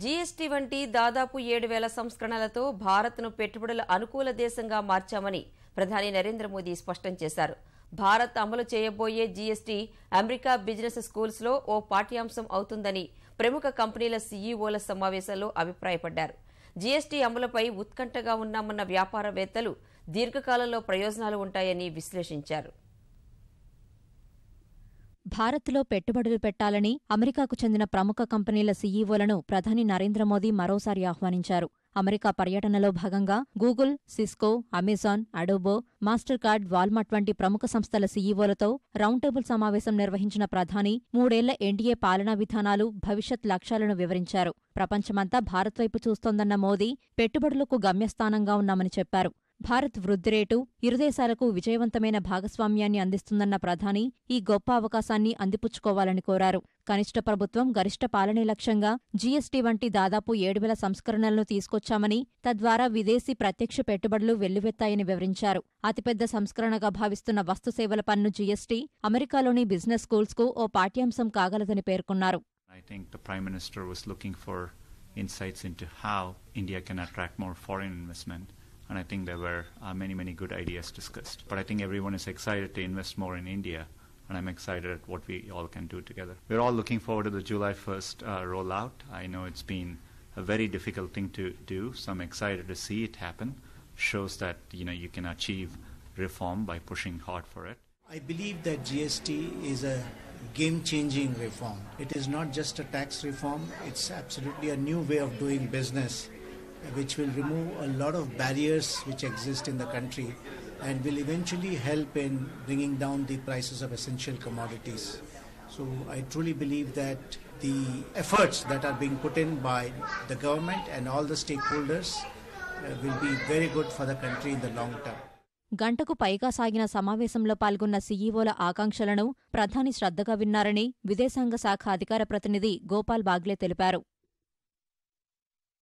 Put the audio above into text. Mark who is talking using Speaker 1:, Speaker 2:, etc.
Speaker 1: GST వంటి దాదాపు 7,000 సంస్కరణలతో భారత్ను పెట్టుబడుల అనుకూల దేశంగా మార్చామని ప్రధాని నరేంద్ర మోదీ స్పష్టం చేశారు. భారత్ అమలు చేయబోయే జీఎస్టీ అమెరికా బిజినెస్ స్కూల్స్లో ఓ పాఠ్యాంశం అవుతుందని ప్రముఖ కంపెనీల సీఈఓల సమావేశంలో అభిప్రాయపడ్డారు. జీఎస్టీ అమలుపై ఉత్కంఠగా ఉన్నామన్న వ్యాపారవేత్తలు దీర్ఘకాలంలో ప్రయోజనాలు ఉంటాయని విశ్లేషించారు.
Speaker 2: భారత్లో పెట్టుబడులు పెట్టాలని అమెరికాకు చెందిన ప్రముఖ కంపెనీల సీఈఓలను ప్రధాని నరేంద్ర మోదీ మరోసారి ఆహ్వానించారు. అమెరికా పర్యటనలో భాగంగా Google, Cisco, Amazon, Adobe, Mastercard, Walmart వంటి ప్రముఖ సంస్థల సీఈఓలతో రౌండ్ టేబుల్ సమావేశం నిర్వహించిన ప్రధాని 3 ఏళ్ల ఎన్డీఏ పాలనా విధానాలు, భవిష్యత్ లక్ష్యాలను వివరించారు. ప్రపంచమంతా భారత్ వైపు చూస్తోందన్న మోదీ పెట్టుబడులకు గమ్యస్థానంగా ఉన్నామని చెప్పారు. భారత్ వృద్ధి రేటు ఇరు దేశాలకు విజయవంతమైన భాగస్వామ్యాన్ని అందిస్తుందన్న ప్రధాని ఈ గొప్ప అవకాశాన్ని అందిపుచ్చుకోవాలని కోరారు. కనిష్ట ప్రభుత్వం గరిష్ట పాలనే లక్ష్యంగా జీఎస్టీ వంటి దాదాపు 7,000 సంస్కరణలను తీసుకొచ్చామని, తద్వారా విదేశీ ప్రత్యక్ష పెట్టుబడులు వెల్లువెత్తాయని వివరించారు. అతిపెద్ద సంస్కరణగా భావిస్తున్న వస్తుసేవల పన్ను జీఎస్టీ అమెరికాలోని బిజినెస్ స్కూల్స్కు ఓ పాఠ్యాంశం కాగలదని పేర్కొన్నారు.
Speaker 3: I think the Prime Minister was looking for insights into how India can attract more foreign investment. And I think there were many good ideas discussed. But I think everyone is excited to invest more in India, and I'm excited at what we all can do together. We're all looking forward to the July 1st rollout. I know it's been a very difficult thing to do, so I'm excited to see it happen. Shows that you can achieve reform by pushing hard for it.
Speaker 4: I believe that GST is a game-changing reform. It is not just a tax reform, it's absolutely a new way of doing business, which will remove a lot of barriers which exist in the country and will eventually help in bringing down the prices of essential commodities. So I truly believe that the efforts that are being put in by the government and all the stakeholders will be very good for the country in the long term.
Speaker 2: గంటకు పైగా సాగిన సమావేశంలో పాల్గొన్న సీఈఓల ఆకాంక్షలను ప్రధాని శ్రద్ధగా విన్నారని విదేశాంగ శాఖ అధికార ప్రతినిధి గోపాల్ బాగ్లే తెలిపారు.